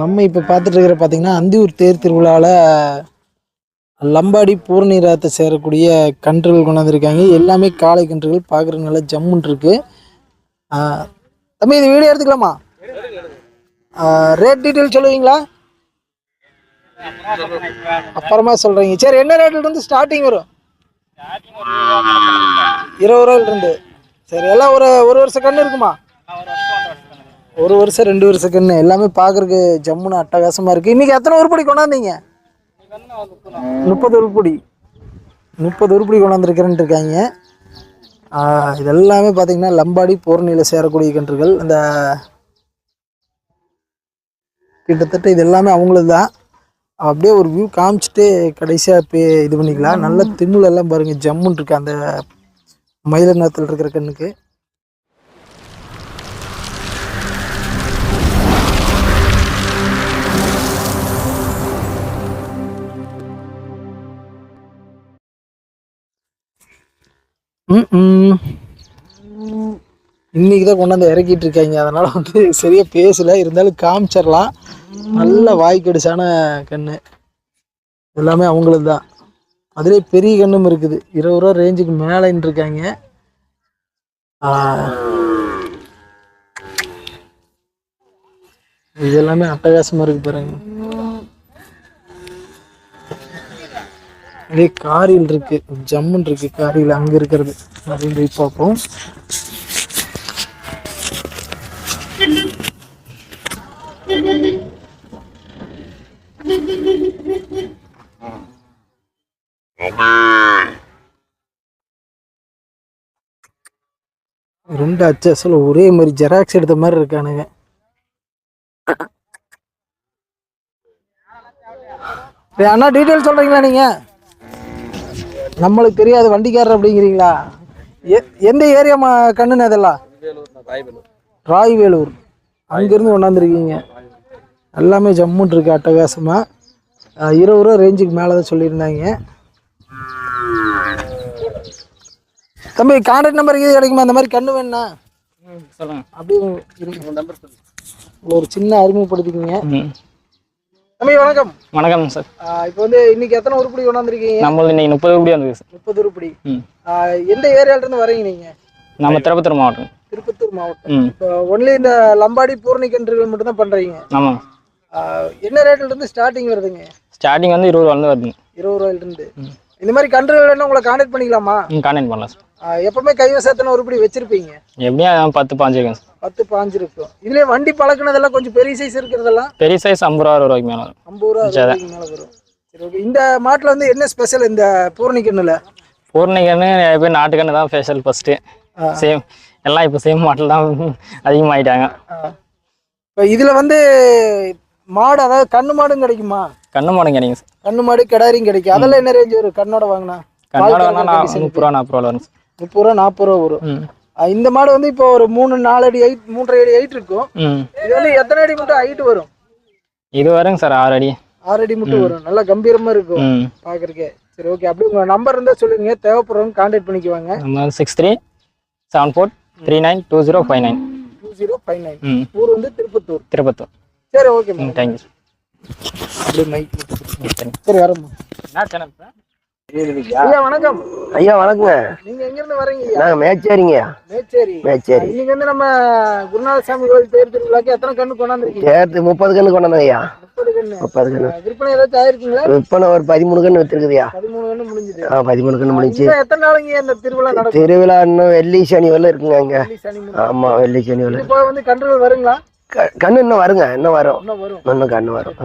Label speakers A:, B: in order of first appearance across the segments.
A: நம்ம இப்போ பார்த்துட்டு இருக்கிற பார்த்தீங்கன்னா அந்தியூர் தேர் திருவிழாவில் லம்பாடி பூர்ணி ராத்தை சேரக்கூடிய கன்றுகள் கொண்டாந்துருக்காங்க. எல்லாமே காளை கன்றுகள் பார்க்குறது நல்லா ஜம்முன் இருக்கு. தம்பி இது வீடியோ எடுத்துக்கலாமா? ரேட் டீட்டெயில் சொல்லுவீங்களா? அப்புறமா சொல்கிறீங்க. சரி, என்ன ரேட்டில் இருந்து ஸ்டார்டிங் வரும்? 20 ரூபாயிலிருந்து. சரி, எல்லாம் ஒரு வருஷம் கன்று இருக்குமா? 1 வருஷம் 2 வருஷம் கன்று எல்லாமே பார்க்குறதுக்கு ஜம்முன்னு அட்டகாசமாக இருக்குது. இன்றைக்கி எத்தனை உருப்படி கொண்டாந்தீங்க? 30 உருப்படி. 30 உருப்படி கொண்டாந்துருக்கிறேன்ட்டு இருக்காங்க. இதெல்லாமே பார்த்தீங்கன்னா லம்பாடி பூரணியில் சேரக்கூடிய கன்றுகள். இந்த கிட்டத்தட்ட இது எல்லாமே அவங்களது தான். அப்படியே ஒரு வியூ காமிச்சிட்டு கடைசியாக இது பண்ணிக்கலாம். நல்ல திமிழ் எல்லாம் பாருங்கள் ஜம்முன்னு இருக்கு அந்த மயில நேரத்தில் இருக்கிற கண்ணுக்கு. இன்னைக்கு தான் கொண்டாந்து இறக்கிட்டு இருக்காங்க. அதனால வந்து சரியா பேசல, இருந்தாலும் காமிச்சிடலாம். நல்ல வாய்க்கடிசான கண்ணு எல்லாமே அவங்களுக்கு தான். அதுலேயே பெரிய கண்ணும் இருக்குது. 20 ரூபா ரேஞ்சுக்கு மேலேன்னு இருக்காங்க. இது எல்லாமே அட்டகாசமாக இருக்கு பாருங்க. இதே காரில் இருக்கு, ஜம்முன் இருக்கு காரில். அங்கே இருக்கிறது நிறைய போய் பார்ப்போம். ரெண்டு அச்சல் ஒரே மாதிரி ஜெராக்ஸ் எடுத்த மாதிரி இருக்கானுங்க. அண்ணா டீட்டெயில் சொல்றீங்களா? நீங்க நம்மளுக்கு தெரியாது, வண்டிக்காரர் அப்படிங்கிறீங்களா? எந்த ஏரியா கண்ணுன்னு? அதெல்லாம் ராய்வேலூர். அங்கிருந்து கொண்டாந்துருக்கீங்க. எல்லாமே ஜம்முன் இருக்கு அட்டகாசமா. 20 ரூபா ரேஞ்சுக்கு மேலே தான் சொல்லியிருந்தாங்க. தம்பி கான்டாக்ட் நம்பர் இது கிடைக்குமா? அந்த மாதிரி கண்ணு வேணுண்ணா சொல்லுங்க. அப்படியே ஒரு சின்ன அறிமுகப்படுத்திக்கிங்க. தம்பி வணக்கம்.
B: வணக்கம் சார்.
A: இப்போ வந்து இன்னைக்கு எத்தனை உருப்படி கொண்டாந்துருக்கீங்க?
B: நம்மளுக்கு இன்னைக்கு 30 உருப்படி வந்திருக்கு சார்.
A: 30 உருப்படி. எந்த ஏரியால இருந்து வரீங்க நீங்க?
B: நம்ம திருப்பத்தூர் மாவட்டம்.
A: திருப்பத்தூர் மாவட்டம். இப்போ ஒன்லி இந்த லம்பாடி பூர்ணி கன்றுகள் மட்டும் தான் பண்றீங்க?
B: ஆமா.
A: என்ன ரேட்ல இருந்து ஸ்டார்டிங் வருதுங்க?
B: ஸ்டார்டிங் வந்து 20 ரூபாயில வருதுங்க. 20
A: ரூபாயில இருந்து. இந்த மாதிரி கன்றுகள் வேணும் உங்களை கான்டாக்ட் பண்ணிக்கலாமா?
B: கான்டாக்ட் பண்ணலாம் சார்.
A: எப்பவுமே கைவசத்தனை உருப்படி வச்சிருப்பீங்க?
B: எப்படியும் 10-15 இருக்கும் சார்.
A: 10-15 இருக்கும். இதுலயே வண்டி பழக்கினதெல்லாம் கொஞ்சம் பெரிய சைஸ் இருக்கிறதெல்லாம்?
B: பெரிய சைஸ் 50 ரூபாய்க்கு மேல வரும்.
A: 50 ரூபாய்க்கு மேல வரும். சரி, ஓகே. இந்த மாட்டுல வந்து என்ன ஸ்பெஷல் இந்த பூர்ணி கண்ணுல?
B: பூர்ணி கண்ணு எப்பயும் நாட்டு கண்ணு தான் ஸ்பெஷல் ஃபர்ஸ்ட். சேம் எல்லாம் இப்போ சேம் மாடல் தான் அதிகமாயிட்டாங்க.
A: இப்போ இதுல வந்து மாடு, அதாவது கண்ணு மாடும் கிடைக்குமா?
B: கண்ணு மாடும் கிடைக்கும் சார்.
A: கண்ணு மாடு கிடாரியும் கிடைக்கும். அதெல்லாம் என்ன ரேஞ்ச் வரும் கண்ணோட வாங்கினா?
B: கண்ணோட வாங்கினா 30 ரூபா 40 ரூபா வரும்.
A: 30 ரூபா 40 ரூபா வரும். இந்த மாடு வந்து இப்போ ஒரு 3-4 அடி ஹைட், 3.5 அடி ஹைட் இருக்கும். இது வந்து எத்தனை அடி மட்டும் ஹைட் வரும்? இது வருங்க சார் 6 அடி. 6 அடி மட்டும் வரும். நல்லா கம்பீரமா இருக்கும் பாக்குறதுக்கு. சரி, ஓகே. அப்படி உங்க நம்பர் இருந்தா சொல்லுங்க, தேவைப்படுறவங்க கான்டாக்ட் பண்ணிக்குவாங்க.
B: 6374392059.
A: 2059. ஊர் வந்து திருப்பத்தூர்.
B: திருப்பத்தூர்.
A: சரி, ஓகே.
B: தேங்க்யூ.
A: அப்படியே மைக். சரி, வரமா. என்ன சேனல்? ஐயா வணக்கம்.
C: ஐயா வணக்கங்க.
A: நீங்க எங்க இருந்து வரீங்க?
C: நாங்க மேச்சேரிங்க.
A: மேச்சேரி. இன்னைக்கு வந்து நம்ம குருநாதசாமி கோயில் தேர் திருவிழாக்கு எத்தனை கண்ணு கொண்டாந்துருக்கீங்க?
C: தேர்த்து 30 கண்ணு கொண்டாந்தோம் ஐயா.
A: 30 கண்ணு.
C: 30 கண்ணு.
A: விற்பனை ஏதாச்சும் ஆயிருக்குங்களா?
C: விற்பனை ஒரு 13 கண்ணு வித்துருக்குதுயா.
A: 13 கண்ணு முடிஞ்சது.
C: 13 கண்ணு முடிஞ்சு.
A: எத்தனை நாளைக்கு இந்த திருவிழா நடக்கும்?
C: திருவிழா இன்னும் வெள்ளி சனி வரல இருக்குங்க அங்க. ஆமா, வெள்ளி சனி வரல.
A: இப்போ வந்து கன்றுகள் வருங்களா?
C: கண்ணு இன்னும் வருங்க, இன்னும் வரும். இன்னும் கண்ணு வரும்.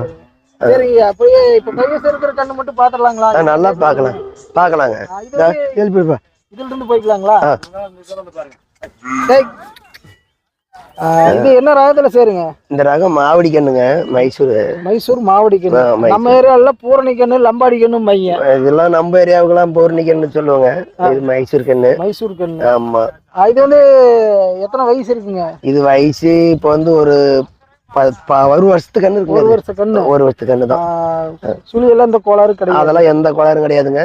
A: சரிங்க. அப்படியே இப்ப கைவசம் இருக்கிற கண்ணு மட்டும் பாத்துடலாங்களா?
C: நல்லா பாக்கலாங்க.
A: இதுல இருந்து போய்க்கலாங்களா? இது என்ன ரகத்துல சேருங்க? இந்த
C: ரகம் மாவடி கண்ணுங்க.
A: மைசூர் மாவடி கண்ணு. நம்ம ஏரியால பூரணி கண்ணு, லம்பாடி கண்ணு மைய.
C: இதெல்லாம் நம்ம ஏரியாவுக்குலாம் பூரணி கண்ணு சொல்லுவாங்க. இது மைசூர் கண்ணு.
A: மைசூர் கண்ணு.
C: ஆமா.
A: இது வந்து எத்தனை வயசு இருக்குங்க?
C: இது வயசு இப்ப வந்து ஒரு 1 வருஷத்துக்கு கண்ணு இருக்கு.
A: 1 வருஷ கண்ணு.
C: 1 வருஷத்துக்கு கண்ணு தான்.
A: சுழி எல்லாம் இந்த கோளாறு கிடையாது.
C: அதெல்லாம் எந்த கோளாறும் கிடையாதுங்க.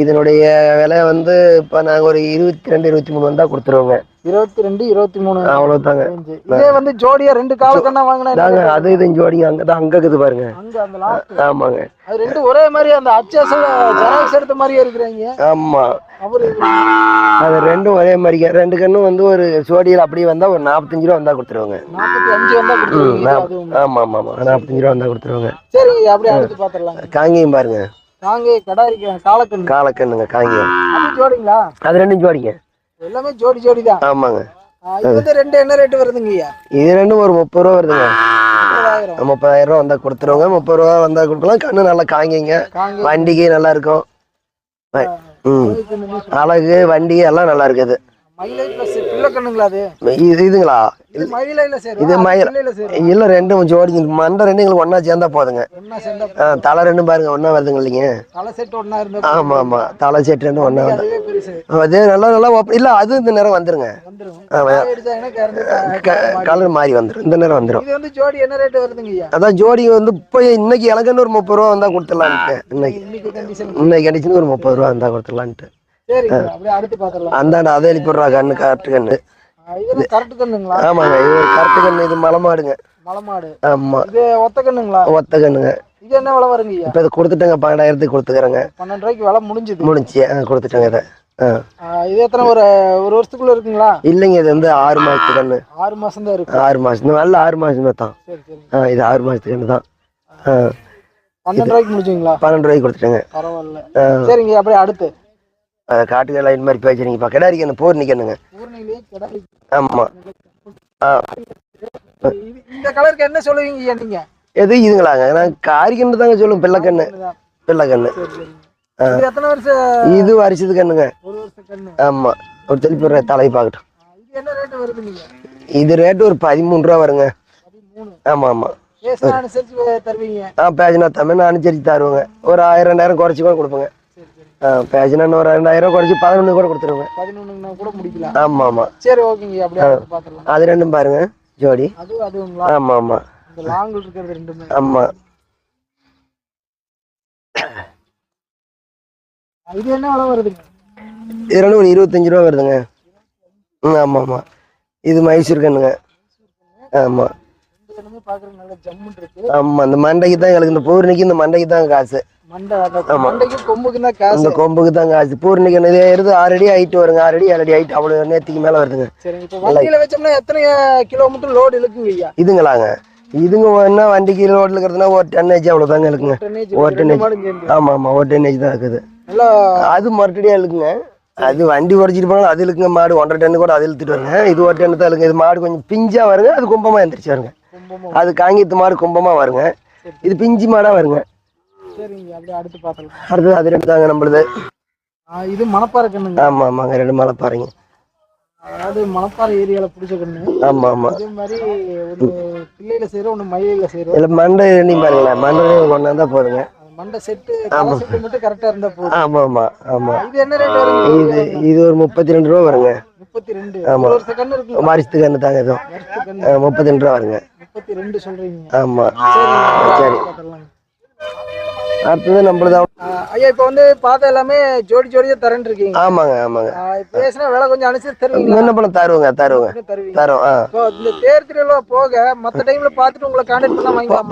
C: இதனுடைய விலை வந்து இப்ப நாங்க ஒரு 22 23 வந்தா கொடுத்துருவோங்க.
A: 22 23
C: அவ்வளவுதாங்க.
A: இதே வந்து ஜோடியா 2 காலக்கண்ணா வாங்கினா
C: அது இது ஜோடிங்க அங்கதான் அங்க இருக்குது பாருங்க.
A: அங்க அந்த லாஸ்ட்
C: ஆமாங்க.
A: அது ரெண்டும் ஒரே மாதிரி அந்த அச்சாசல ஜெராக்ஸ் எடுத்த மாதிரியே இருக்கிறாங்க.
C: ஆமா
A: அவரு
C: அது ரெண்டும் ஒரே மாதிரி. 2 கண்ணும் வந்து ஒரு ஜோடியில் அப்படியே வந்தா ஒரு 45 ரூபா வந்தா கொடுத்துருவாங்க.
A: 45 வந்தா கொடுத்துருவாங்க.
C: ஆமா ஆமா ஆமா 45 ரூபா வந்தா கொடுத்துருவாங்க.
A: சரி அப்படியே அடுத்து பாத்துறலாம்.
C: காங்கேயம் பாருங்க.
A: காங்கேயம் கடாரி
C: காலக்கண்ணுங்க காங்கேயம்.
A: அது ஜோடிங்களா?
C: அது ரெண்டும் ஜோடிங்க.
A: எல்லாமே ஜோடி தான்.
C: ஆமாங்க.
A: இது வந்து ரெண்டு என்ன ரேட் வருதுங்கய்யா?
C: இது ரெண்டும் ஒரு 30 ரூபா வருதுங்க. 30,000 ரூபா வந்தா கொடுத்துருவாங்க. 30 ரூபா வந்தா கொடுக்கலாம். கண்ணு நல்லா காங்கிங்க, வண்டிக்கு நல்லா இருக்கும். அழகு வண்டி எல்லாம் நல்லா இருக்குது. இதுங்களா? இது மயில் இல்ல, ரெண்டும் ஜோடி. மண்டை ரெண்டு எங்களுக்கு ஒன்னா சேர்ந்தா போதுங்க. தலை ரெண்டும் பாருங்க ஒன்னா வருதுங்க இல்லைங்க? ஆமா ஆமா தலை செட் ரெண்டும் ஒன்னா வருது. அது நல்லா நல்லா இல்ல, அது இந்த நேரம் வந்துருங்க. கலர் மாறி வந்துடும். இந்த நேரம் வந்துடும். அதான் ஜோடி வந்து இப்போ இன்னைக்கு எனக்கு ஒரு 30 ரூபா வந்தா கொடுத்துடலான்ட்டு. இன்னைக்கு கண்டிஷன் ஒரு 30 ரூபா வந்தா கொடுத்துடலான்ட்டு. அந்தாண்ட அதை எழுப்பிடுறா கண்ணு. கரெக்ட் கண்ணு. ஆமாங்க. இது ஒரு கரெக்ட் கண்ணு. இது மலமாடுங்க. ஆமா ஒத்த கண்ணுங்க.
A: இது என்ன விலை வருங்க?
C: இப்ப இதை கொடுத்துட்டேங்க. 12,000 கொடுத்துக்கிறேங்க.
A: 12 ரூபாய்க்கு விலை முடிஞ்சு
C: கொடுத்துட்டேங்க. இதை
A: இது எத்தனை ஒரு வருஷத்துக்குள்ள இருக்குங்களா?
C: இல்லைங்க, இது வந்து 6 மாசத்து கண்ணு.
A: 6 மாசம் தான் இருக்கு.
C: 6 மாசம் நல்ல 6 மாசம் தான். இது 6 மாசத்து கண்ணு தான்.
A: 12 ரூபாய்க்கு முடிச்சுங்களா?
C: 12 ரூபாய்க்கு கொடுத்துட்டேங்க.
A: பரவாயில்ல. சரிங்க அப்படியே அடுத்து
C: காட்டுக்கு லைன் மாதிரி பேசுறீங்க. கிடாரி கண்ணு போர் நிக்கணுங்க. ஆமா.
A: இந்த கலருக்கு என்ன சொல்லுவீங்க நீங்க?
C: எது இதுங்களாங்க? நான் காரிக்கண்ணு தாங்க சொல்லுவேன். பிள்ளைக்கண்ணு.
A: எத்தனை வருஷம்?
C: இது வருஷத்து கண்ணுங்க.
A: 1 வருஷம் கண்ணு.
C: ஆமா. ஒரு திருப்பி தலை பார்க்கட்டும்.
A: இது என்ன ரேட் வருது நீங்க?
C: இது ரேட் ஒரு 13 ரூபா வருங்க.
A: 13.
C: ஆமா ஆமா.
A: பேசினா அனுசரிச்சு தருவீங்க?
C: பேசினா தமிழ் அனுசரிச்சு தருவாங்க. ஒரு 1000 2000 குறைச்சி கூட கொடுப்போங்க. பேசினா ஒரு 2000 குறைச்சி 11 கூட கொடுத்துருவாங்க.
A: 11 கூட முடிக்கலாம்.
C: ஆமா ஆமா.
A: சரி ஓகேங்க அப்படியே பாத்துறலாம்.
C: அது ரெண்டும் பாருங்க ஜோடி.
A: அதுங்களா?
C: ஆமா ஆமா.
A: இந்த லாங்ல இருக்கிறது ரெண்டுமே.
C: ஆமா.
A: இது என்ன விலை வருதுங்க?
C: இது ரெண்டும் ஒரு 25 ரூபா வருதுங்க. ஆமா ஆமா. இது மைசூர் கண்ணுங்க. ஆமா. ஆமா. அந்த மண்டைக்கு தான் எங்களுக்கு, இந்த பூர்ணிக்கு இந்த மண்டைக்கு தான் காசு. இந்த கொம்புக்கு தான் காசு. பூர்ணிக்கு இதே இருந்து 6 அடி ஹைட் வருங்க. 6 அடி 7 அடி ஹைட் அவ்வளவு நேரத்துக்கு மேல வருதுங்க.
A: எத்தனை கிலோமீட்டர் லோடு இழுக்குங்க?
C: இதுங்களாங்க? இதுங்க என்ன வண்டிக்கு லோடு இருக்கிறதுனா ஒரு டன்னேஜ் அவ்வளவுதாங்க இருக்குங்க. ஒரு டன்னேஜ். ஆமா ஆமா. ஒரு டன்னேஜ் தான் இருக்குது. அது மறுபடியா இருக்குங்க. அது வண்டி உடச்சிட்டு போனாலும் அது இருக்குங்க. மாடு 1.5 டன் கூட அது இழுத்துட்டு வருங்க. இது 1 டன் தான் இருக்குங்க. இது மாடு கொஞ்சம் பிஞ்சா வருங்க. அது கும்பமா எந்திரிச்சு வருங்க. அது காங்கியத்து மாடு கும்பமா வருங்க. இது பிஞ்சு மாடா வருங்க. அடுத்தது அது ரெண்டு தாங்க நம்மளுது.
A: இது மணப்பாறை கண்ணுங்க.
C: ஆமா ஆமாங்க. 2 மலைப்பாறைங்க.
A: அதாவது மணப்பாறை ஏரியால பிடிச்ச கண்ணு.
C: ஆமா ஆமா.
A: அதே மாதிரி ஒரு பிள்ளையில செய்யறோம், ஒன்று மயில செய்யறோம்.
C: இல்ல மண்டை ரெண்டையும் பாருங்களேன். மண்டை ஒன்னா தான் போதுங்க.
A: மண்டை செட்டு மட்டும் கரெக்டா இருந்தா போதும்.
C: ஆமா ஆமா ஆமா.
A: இது என்ன ரேட் வருங்க?
C: இது ஒரு 32 ரூபா வருங்க.
A: 32.
C: ஆமா.
A: ஒரு வருஷ கண்ணு இருக்கு.
C: வாரிசு கண்ணு தாங்க. இதுவும் 32 ரூபா வருங்க.
A: 32 சொல்றீங்க?
C: ஆமா. சரி. அடுத்தது நம்மளது
A: ஐயா. இப்ப வந்து பார்த்த எல்லாமே ஜோடி ஜோடியா தரேன்னு இருக்கீங்க.
C: ஆமாங்க ஆமாங்க.
A: பேசினா விலை கொஞ்சம் அனுசரிச்சு தருவீங்க?
C: என்ன பண்ண தருவோங்க. தரும்.
A: இந்த தேர் திருவிழா போக மத்த டைம்ல பாத்துட்டு உங்களை கான்டாக்ட்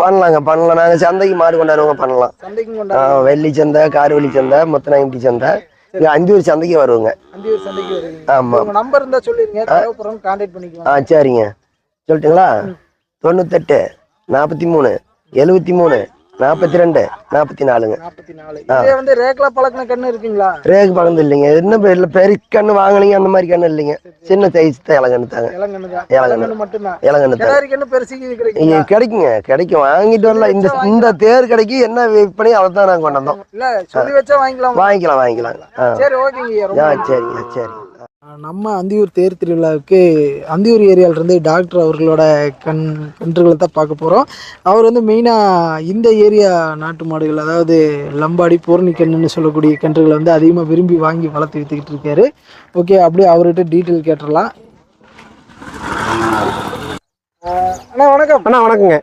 C: பண்ணலாங்க. பண்ணலாம். நாங்க சந்தைக்கு மாடு கொண்டாடுவோங்க. பண்ணலாம்.
A: சந்தைக்கு கொண்டாடுவோம்.
C: வெள்ளி சந்தை, கார்வெளி சந்தை, முத்தநாயகி சந்தை, இங்க 5 ஊர் சந்தைக்கு வருவாங்க.
A: 5 ஊர் சந்தைக்கு வருவீங்க.
C: ஆமா.
A: உங்க நம்பர் இருந்தா சொல்லிருங்க. தேவைப்படுறவங்க கான்டாக்ட் பண்ணிக்கலாம்.
C: சரிங்க. சொல்லட்டுங்களா? 98 43 73 42 44ங்க.
A: 44. இதே வந்து ரேக்லா பழக்கின கண்ணு இருக்குங்களா?
C: ரேக் பழந்து இல்லைங்க. என்ன பெரிய கண்ணு வாங்கினீங்க அந்த மாதிரி கண்ணு இல்லைங்க. சின்ன சைஸ் தான் இளங்கண்ணு தாங்க.
A: இளங்கண்ணு மட்டும்தான்.
C: இளங்கண்ணு
A: கிடாரி கண்ணு பெருசுக்கு
C: கிடைக்குங்க. கிடைக்கும். வாங்கிட்டு வரலாம். இந்த தேர் கடைக்கு என்ன விற்பனை அதை தான் நாங்கள் கொண்டு வந்தோம்.
A: இல்ல சொல்லி வச்சா வாங்கிக்கலாம்.
C: வாங்கிக்கலாம்.
A: சரி ஓகேங்க.
C: சரிங்க. சரி.
A: நம்ம அந்தியூர் தேர் திருவிழாவுக்கு அந்தியூர் ஏரியாவிலிருந்து டாக்டர் அவர்களோட கன்றுகளை தான் பார்க்க போகிறோம். அவர் வந்து மெயினாக இந்த ஏரியா நாட்டு மாடுகள், அதாவது லம்பாடி பூர்ணி கண்ணுன்னு சொல்லக்கூடிய கன்றுகளை வந்து அதிகமாக விரும்பி வாங்கி வளர்த்து விற்றுக்கிட்டு இருக்காரு. ஓகே, அப்படியே அவர்கிட்ட டீட்டெயில் கேட்டுடலாம். அண்ணா வணக்கம்.
C: வணக்கங்க.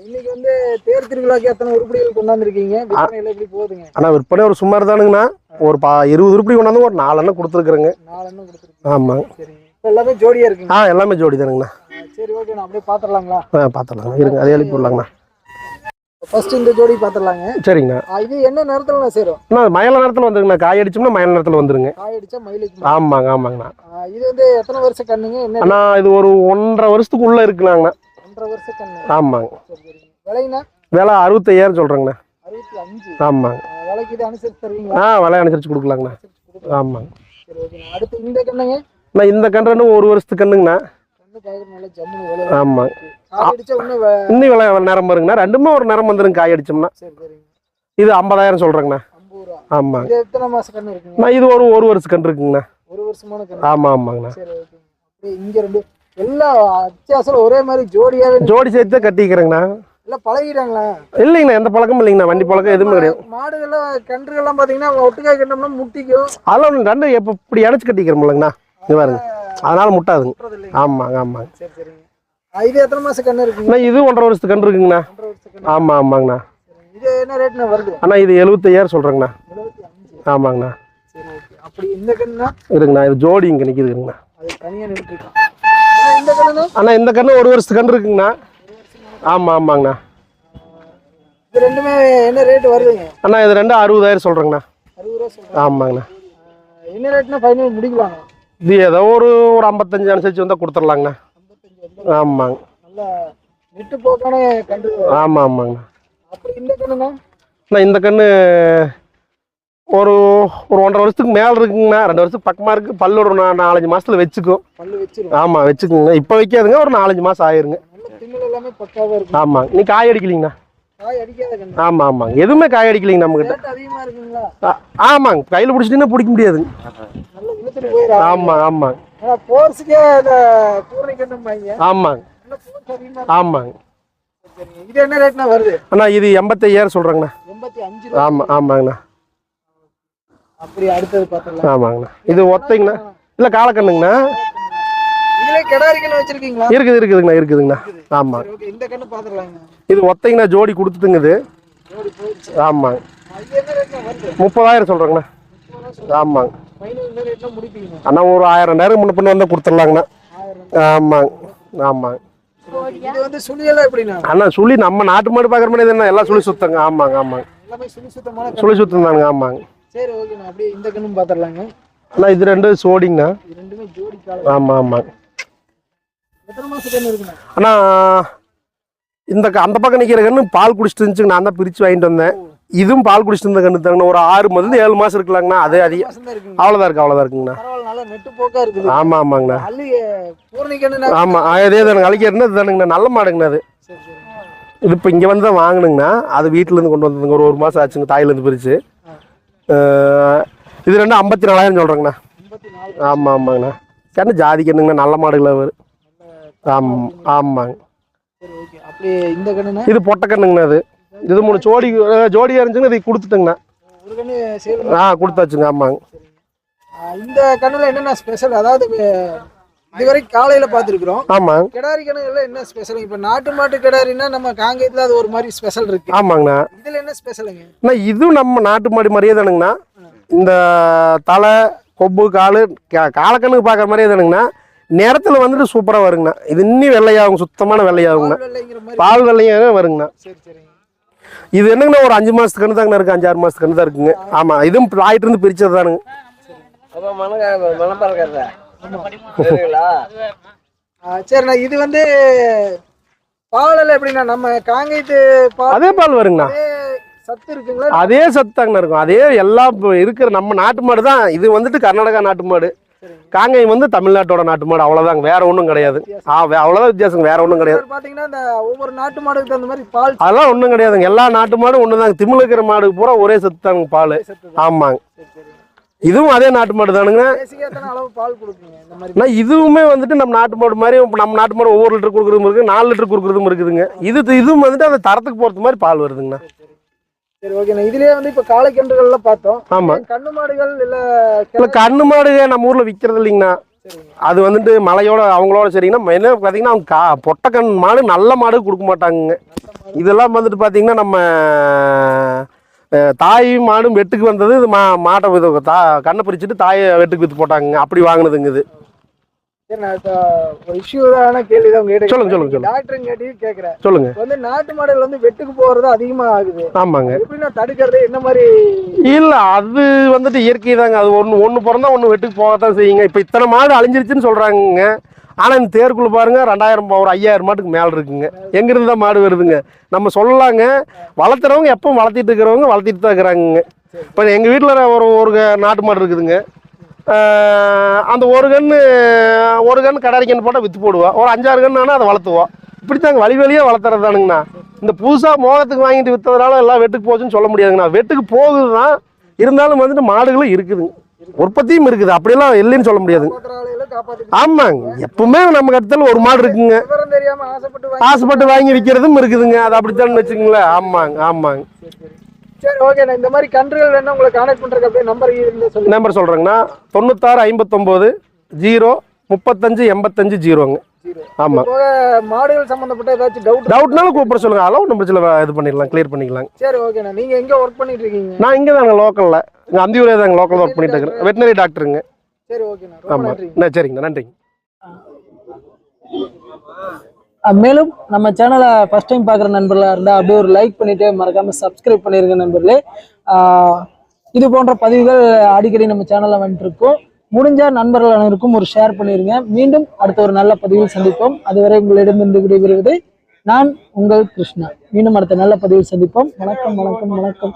A: இன்னைக்கு வந்து தேர் திருவிழாக்கு எத்தனை உருப்படிகள் கொண்டாந்துருக்கீங்க? விற்பனையில எப்படி போகுதுங்க?
D: ஆனால் விற்பனை ஒரு சுமார் தானுங்கண்ணா. ஒரு 20 உருப்படி கொண்டாந்து ஒரு 4 எண்ணம் கொடுத்துருக்குறேங்க.
A: 4 எண்ணம் கொடுத்துருக்கீங்க.
D: ஆமாங்க.
A: சரிங்க. இப்போ எல்லாமே ஜோடியா இருக்குங்க?
D: எல்லாமே ஜோடி தானுங்கண்ணா.
A: சரி, ஓகே, நான் அப்படியே பார்த்துடலாங்களா?
D: பார்த்துடலாங்க, இருங்க அதே எழுப்பி விடலாங்கண்ணா.
A: ஃபர்ஸ்ட் இந்த ஜோடி பார்த்துடலாங்க.
D: சரிங்கண்ணா.
A: இது என்ன நேரத்தில் நான் சேரும்?
D: மயில நேரத்தில் வந்துருங்கண்ணா. காய் அடிச்சோம்னா மயில நேரத்தில் வந்துருங்க.
A: காய் அடிச்சா மயிலுக்கு?
D: ஆமாங்க ஆமாங்கண்ணா.
A: இது வந்து எத்தனை வருஷம் கண்ணுங்க? என்ன
D: அண்ணா இது ஒரு 1.5 வருஷத்துக்குள்ள இருக்குண்ணாங்கண்ணா.
A: 1.5 வருஷம் கண்ணு.
D: ஆமாங்க.
A: விலைங்கண்ணா?
D: விலை 65,000 சொல்கிறேங்கண்ணா.
A: 65?
D: ஆமாங்க.
A: விலைக்கு இது அனுசரிச்சு தருவீங்களா?
D: விலை அனுசரிச்சு கொடுக்கலாங்கண்ணா. ஆமாங்க.
A: சரி, ஓகே. அடுத்து இந்த கண்ணுங்க?
D: இந்த கன்று 1 வருஷத்துக்கு கண்ணுங்கண்ணா.
A: கண்ணு காய்கறி நல்லா ஜம்முன்னு விலை.
D: ஆமாங்க.
A: காய் அடிச்சா
D: இன்னும் விலை நேரம் வருங்கண்ணா. ரெண்டுமே ஒரு நேரம் வந்துருங்க காய் அடிச்சோம்னா.
A: சரி, சரிங்க.
D: இது 50,000 சொல்கிறேங்கண்ணா.
A: 50 ரூபா.
D: ஆமாங்க.
A: இது எத்தனை மாசம் கண்ணு இருக்குங்க?
D: இது ஒரு வருஷம் கன்று இருக்குங்கண்ணா.
A: 1 வருஷமான கண்ணு.
D: ஆமாங்கண்ணா.
A: சரி, ஓகே. அப்படியே இங்க ரெண்டு எல்லா அத்தியாசம் ஒரே மாதிரி ஜோடியாவே
D: ஜோடி சேர்த்து தான் கட்டிக்கிறேங்கண்ணா.
A: எல்லாம் பழகிட்டாங்களா?
D: இல்லைங்கண்ணா, எந்த பழக்கமும் இல்லைங்கண்ணா. வண்டி பழக்கம் எதுவுமே கிடையாது.
A: மாடுகள்லாம் கன்றுகள்லாம் பாத்தீங்கன்னா ஒட்டுக்காய் கட்டோம்னா முட்டிக்கும்.
D: அதெல்லாம் ரெண்டு எப்போ இப்படி அணைச்சு கட்டிக்கிறோம்லங்கண்ணா. இது பாருங்க, அதனால முட்டாதுங்க. ஆமாங்க ஆமாங்க.
A: சரி, சரிங்க. இது எத்தனை மாசம் கண்ணு இருக்குங்க?
D: இது 1.5 வருஷத்துக்கு கன்று இருக்குங்கண்ணா.
A: 1.5 வருஷம் கண்ணு.
D: ஆமாங்கண்ணா.
A: இது என்ன ரேட்னா வருது?
D: அண்ணா இது 75,000 சொல்கிறேங்கண்ணா.
A: 75?
D: ஆமாங்கண்ணா.
A: சரி, ஓகே. அப்படி இந்த கண்ணுனா
D: இருக்குங்கண்ணா. இது ஜோடி இங்கே நிற்கிதுங்கண்ணா.
A: அது தனியாக நின்றுருக்கு. இந்த கண்ணுனா?
D: அண்ணா இந்த கன்று 1 வருஷத்துக்கு கன்று இருக்குங்கண்ணா. ஆமாங்கண்ணா.
A: இது ரெண்டுமே என்ன ரேட் வருதுங்க?
D: அண்ணா இது 60,000 சொல்கிறேங்கண்ணா.
A: 60 ரூபா சொல்றேன்.
D: ஆமாங்கண்ணா.
A: என்ன ரேட்னா ஃபைனல் முடிக்கலாங்க?
D: இது ஏதோ ஒரு 55 அனுசரிச்சு வந்தால் கொடுத்துடலாங்கண்ணா.
A: 55
D: ஆமாங்க.
A: நல்லா விட்டு போக்கான கன்று.
D: ஆமாங்கண்ணா.
A: அப்படி இந்த கண்ணுனா?
D: அண்ணா இந்த கன்று ஒரு 1.5 வருஷத்துக்கு மேலே இருக்குங்கண்ணா. 2 வருஷத்துக்கு பக்கமாக இருக்குது. பல்லு ஒரு 4-5 மாதத்தில் வச்சுக்கும்.
A: பல்லு வச்சிரும்.
D: ஆமாம் வச்சுக்குங்க. இப்போ வைக்காதுங்க, ஒரு 4-5 மாதம் ஆயிருங்க.
A: நல்ல திமிழ் எல்லாமே பக்காவா இருக்கு.
D: ஆமாங்க. நீ காய் அடிக்கலிங்கண்ணா.
A: காய் அடிக்காத கண்ணு.
D: ஆமாங்க. எதுவுமே காய் அடிக்கலிங்க நம்மகிட்ட.
A: ரேட் அதிகமா இருக்குங்களா?
D: ஆமாங்க. கையில் பிடிச்சிட்டீங்கன்னா பிடிக்க முடியாதுங்க.
A: நல்ல இழுத்துட்டு போயிடும்.
D: ஆமாங்க.
A: போர்ஸுக்கே இந்த பூரணி கண்ணும் பாங்க.
D: ஆமாங்க.
A: நல்ல போர்ஸ் அதிகமா இருக்கு.
D: ஆமாங்க.
A: சரிங்க. இது என்ன ரேட்னா வருது?
D: அண்ணா இது 85,000 சொல்கிறேங்கண்ணா.
A: 85 ரூபா.
D: ஆமாங்கண்ணா.
A: அப்படி அடுத்தது பார்த்தலாம்.
D: ஆமாங்கண்ணா. இது ஒத்தைங்கண்ணா. இல்லை காலக்கண்ணுங்கண்ணா.
A: இதுல கிடாரி கண்ணு வச்சிருக்கீங்களா?
D: இருக்குதுங்கண்ணா. ஆமாம்.
A: சரி, ஓகே. இந்த கண்ணு பாத்துறலாங்க.
D: இது ஒத்தைங்கண்ணா. ஜோடி கொடுத்துட்டுங்க இது.
A: ஜோடி போயிடுச்சு.
D: ஆமாங்க.
A: இது என்ன ரேட்னா வருது?
D: 30,000 சொல்கிறேங்கண்ணா.
A: ஃபைனல்
D: ஆமாங்க.
A: என்ன ரேட்னா முடிப்பீங்க?
D: அண்ணா ஒரு 1000 முன்ன பின்ன வந்தால் கொடுத்துடலாங்கண்ணா.
A: 1000.
D: ஆமாங்க.
A: இது வந்து சுழியெல்லாம் எப்படின்னா?
D: அண்ணா சுழி நம்ம நாட்டு மாடு பார்க்குற மாதிரி என்ன எல்லாம் சுழி சுத்தங்க. ஆமாங்க.
A: எல்லாமே சுழி சுத்தமான கண்ணு.
D: சுழி சுத்தம் தானுங்க. ஆமாங்க.
A: சரி, ஓகே. நான் அப்படியே இந்த கண்ணும் பாத்துறலாங்க.
D: அண்ணா இது 2 சோடிங்கண்ணா.
A: இது ரெண்டுமே ஜோடி கால.
D: ஆமாங்க.
A: எத்தனை மாசம் கண்ணு இருக்குண்ணா?
D: அண்ணா அந்த பக்கம் நிற்கிற கன்று பால் குடிச்சிட்டு இருந்துச்சுங்க. நான் தான் பிரித்து வாங்கிட்டு வந்தேன். இதுவும் பால் குடிச்சிட்டு இருந்த கன்று தாங்கண்ணா. ஒரு 6 மாதம் இருக்குலாங்கண்ணா. அதே அதிகம்.
A: மாசம் தான் இருக்குங்க.
D: அவ்வளோதான் இருக்குங்கண்ணா.
A: பரவாயில்ல, நல்லா நெட்டு போக்கா இருக்குது.
D: ஆமாங்கண்ணா.
A: அள்ளி பூரணி கண்ணு.
D: ஆமாம் அதே தானுங்க. அழிக்கிறதுனா இது தானுங்கண்ணா. நல்ல மாடுங்கண்ணா அது.
A: சரி, சரி.
D: இது இப்போ இங்கே வந்து தான் வாங்கினுங்கண்ணா. அது வீட்டிலேருந்து கொண்டு வந்ததுங்க. ஒரு 1 மாதம் ஆச்சுங்க தாயிலேருந்து பிரித்து. இது 54,000 சொல்கிறேங்கண்ணா.
A: 54.
D: ஆமாங்கண்ணா. கண்ணு ஜாதி கண்ணுங்கண்ணா. நல்ல மாடுகள் அவர். ஆமாங்க.
A: சரி, ஓகே. அப்படியே இந்த கண்ணுனா?
D: இது பொட்டை கண்ணுங்கண்ணா. இது 3 ஜோடியாக இருந்துச்சுங்க. இது கொடுத்துட்டுங்கண்ணா.
A: ஒரு கண்ணு சேல்.
D: கொடுத்தாச்சுங்க. ஆமாங்க.
A: இந்த கண்ணுல என்னென்ன ஸ்பெஷல்? அதாவது இதுவரைக்கும் காலையில பார்த்துருக்குறோம்.
D: ஆமாங்க.
A: கிடாரி கண்ணுல என்ன ஸ்பெஷல்? இப்போ நாட்டு மாட்டு கிடாரின்னா நம்ம காங்கேயத்தில் அது ஒரு மாதிரி ஸ்பெஷல் இருக்கு.
D: ஆமாங்கண்ணா.
A: இதுல என்ன ஸ்பெஷலுங்க?
D: இதுவும் நம்ம நாட்டு மாடு மாதிரியே தானுங்கண்ணா. இந்த தலை கொம்பு காலு காலக்கண்ணுக்கு பார்க்குற மாதிரியே தானுங்கண்ணா. நேரத்தில் வந்துட்டு சூப்பராக வருங்கண்ணா. இது இன்னும் வெள்ளையாகும். சுத்தமான வெள்ளையாகுங்கண்ணா.
A: வெள்ளைங்கிற மாதிரி.
D: பால் வெள்ளையாக வருங்கண்ணா.
A: சரி, சரிங்க.
D: இது என்னங்கண்ணா ஒரு 5 மாதத்துக்கு கண்ணு தாங்கண்ணா இருக்குது. 5-6 மாதத்துக்கு கண்ணு தான் இருக்குங்க. ஆமாம். இதுவும் ஆயிட்டு இருந்து பிரிச்சது தானுங்க.
A: சரிண்ணா. இது வந்து பால் எப்படின்னா நம்ம காங்கேயத்து பால்
D: அதே பால் வருங்கண்ணா.
A: சத்து இருக்குங்களா?
D: அதே சத்தாங்கண்ணா இருக்கும். அதே எல்லாம் இருக்கிற நம்ம நாட்டு மாடு தான். இது வந்துட்டு கர்நாடகா நாட்டு மாடு. காங்கேயம் வந்து தமிழ்நாட்டோட நாட்டு மாடு. அவ்வளோதாங்க. வேற ஒன்றும் கிடையாது. அவ்வளோதான் வித்தியாசம். வேற ஒன்றும் கிடையாது.
A: பார்த்தீங்கன்னா இந்த ஒவ்வொரு நாட்டு மாடுக்கு தகுந்த மாதிரி பால்
D: அதெல்லாம் ஒன்றும் கிடையாதுங்க. எல்லா நாட்டு மாடும் ஒன்று தாங்க. திமிழ் இருக்கிற மாடுக்கு பூரா ஒரே சத்தாங்க பால். ஆமாங்க. இதுவும் அதே நாட்டு மாடு தானுங்க.
A: அளவு பால் கொடுக்குங்க இந்த மாதிரி.
D: இதுவுமே வந்துட்டு நம்ம நாட்டு மாடு மாதிரி. நம்ம நாட்டு மாடு ஒவ்வொரு லிட்டர் கொடுக்குறதும் இருக்குது. 4 லிட்டர் கொடுக்குறதும் இருக்குதுங்க. இதுவும் வந்துட்டு அந்த தரத்துக்கு போகிறது மாதிரி பால் வருதுங்கண்ணா.
A: சரி, ஓகேண்ணா. இதுலயே வந்து இப்போ காளை கன்றுகள்லாம் பார்த்தோம்.
D: ஆமாம்.
A: கண்ணு மாடுகள் இல்லை
D: கண்ணு மாடு நம்ம ஊரில் விற்கிறது இல்லைங்கண்ணா. அது வந்துட்டு மலையோட அவங்களோட சரிங்கண்ணா. மெயினாக பார்த்தீங்கன்னா அவங்க பொட்டை கண் மாடு நல்ல மாடு கொடுக்க மாட்டாங்க. இதெல்லாம் வந்துட்டு பார்த்தீங்கன்னா நம்ம தாயும் மாடும் வெட்டுக்கு வந்தது. இது மாட்டை இது கண்ணை பிரிச்சுட்டு தாயை வெட்டுக்கு விற்று போட்டாங்க. அப்படி வாங்கினதுங்க இது.
A: சரி, நான் ஒரு இஷ்யூவான கேள்வி தான் உங்ககிட்ட
D: சொல்லுங்க.
A: டாக்டர் கேட்டி கேட்குறேன்.
D: சொல்லுங்க.
A: வந்து நாட்டு மாடுகள் வந்து வெட்டுக்கு போகிறது அதிகமாக ஆகுது.
D: ஆமாங்க.
A: எப்படி நான் தடுக்கிறது என்ன மாதிரி?
D: இல்லை, அது வந்துட்டு இயற்கை தாங்க. அது ஒன்று பிறந்தா ஒன்று வெட்டுக்கு போகத்தான் செய்யுங்க. இப்போ இத்தனை மாடு அழிஞ்சிருச்சுன்னு சொல்கிறாங்க. ஆனால் இந்த தேருக்குள்ள பாருங்க 2000 ஒரு 5000 மாட்டுக்கு மேலே இருக்குங்க. எங்கிருந்து தான் மாடு வருதுங்க? நம்ம சொல்லலாங்க. வளர்த்துறவங்க எப்பவும் வளர்த்திட்டு இருக்கிறவங்க வளர்த்திட்டு தான் இருக்கிறாங்க. இப்போ எங்கள் வீட்டில் ஒரு நாட்டு மாடு இருக்குதுங்க. அந்த ஒரு கன்று கடாரி கன்று போட்டால் விற்று போடுவோம். ஒரு 5-6 கன்று ஆனால் அதை வளர்த்துவோம். இப்படித்தாங்க வழியாக வளர்த்துறதானுங்கண்ணா. இந்த புதுசாக மோகத்துக்கு வாங்கிட்டு விற்றதுனால எல்லாம் வெட்டுக்கு போச்சுன்னு சொல்ல முடியாதுங்கண்ணா. வெட்டுக்கு போகுது தான், இருந்தாலும் வந்துட்டு மாடுகளும் இருக்குதுங்க, உற்பத்தியும் இருக்குது. அப்படியெல்லாம் இல்லைன்னு சொல்ல முடியாதுங்க. ஆமாங்க, எப்பவுமே நம்ம கட்டத்தில் ஒரு மாடு இருக்குங்க. ஆசைப்பட்டு வாங்கி விற்கிறதும் இருக்குதுங்க. அது அப்படித்தான் வச்சுங்களேன். ஆமாங்க.
A: சரி, ஓகே. நான் இந்த மாதிரி கன்றுகள் வேணா உங்களை கான்டாக்ட் பண்றதுக்கு அப்படியே நம்பர்
D: சொல்றேங்கன்னா 96 59 0 35 85 0ங்க. ஆமா.
A: மாடுகள் சம்பந்தப்பட்ட ஏதாச்சும்
D: டவுட்னாலும் கூப்பிட சொல்லுங்க. அதெல்லாம் நம்ம சில இது பண்ணிடலாம், கிளியர் பண்ணிக்கலாம்.
A: சரி, ஓகேண்ணா. நீங்க எங்க ஒர்க் பண்ணிட்டு இருக்கீங்க?
D: நான் இங்கே தாங்க லோக்கல்ல, இங்கே அந்தியூரே தாங்க லோக்கல் ஒர்க் பண்ணிட்டு இருக்கிறேன். வெட்டினரி டாக்டருங்க.
A: சரி, ஓகேண்ணா.
D: ஆமா, சரிங்கண்ணா, நன்றிங்க.
A: மேலும் நம்ம சேனலை ஃபர்ஸ்ட் டைம் பார்க்குற நண்பர்களாக இருந்தால் அப்படியே ஒரு லைக் பண்ணிவிட்டு மறக்காமல் சப்ஸ்கிரைப் பண்ணிடுங்க நண்பர்களே. இது போன்ற பதிவுகள் அடிக்கடி நம்ம சேனலில் வந்துட்டுருக்கோம். முடிஞ்ச நண்பர்கள் அனைவருக்கும் ஒரு ஷேர் பண்ணிடுங்க. மீண்டும் அடுத்த ஒரு நல்ல பதிவில் சந்திப்போம். அதுவரை உங்களிடமிருந்து விடைபெறுவது நான் உங்கள் கிருஷ்ணா. மீண்டும் அடுத்த நல்ல பதிவில் சந்திப்போம். வணக்கம்.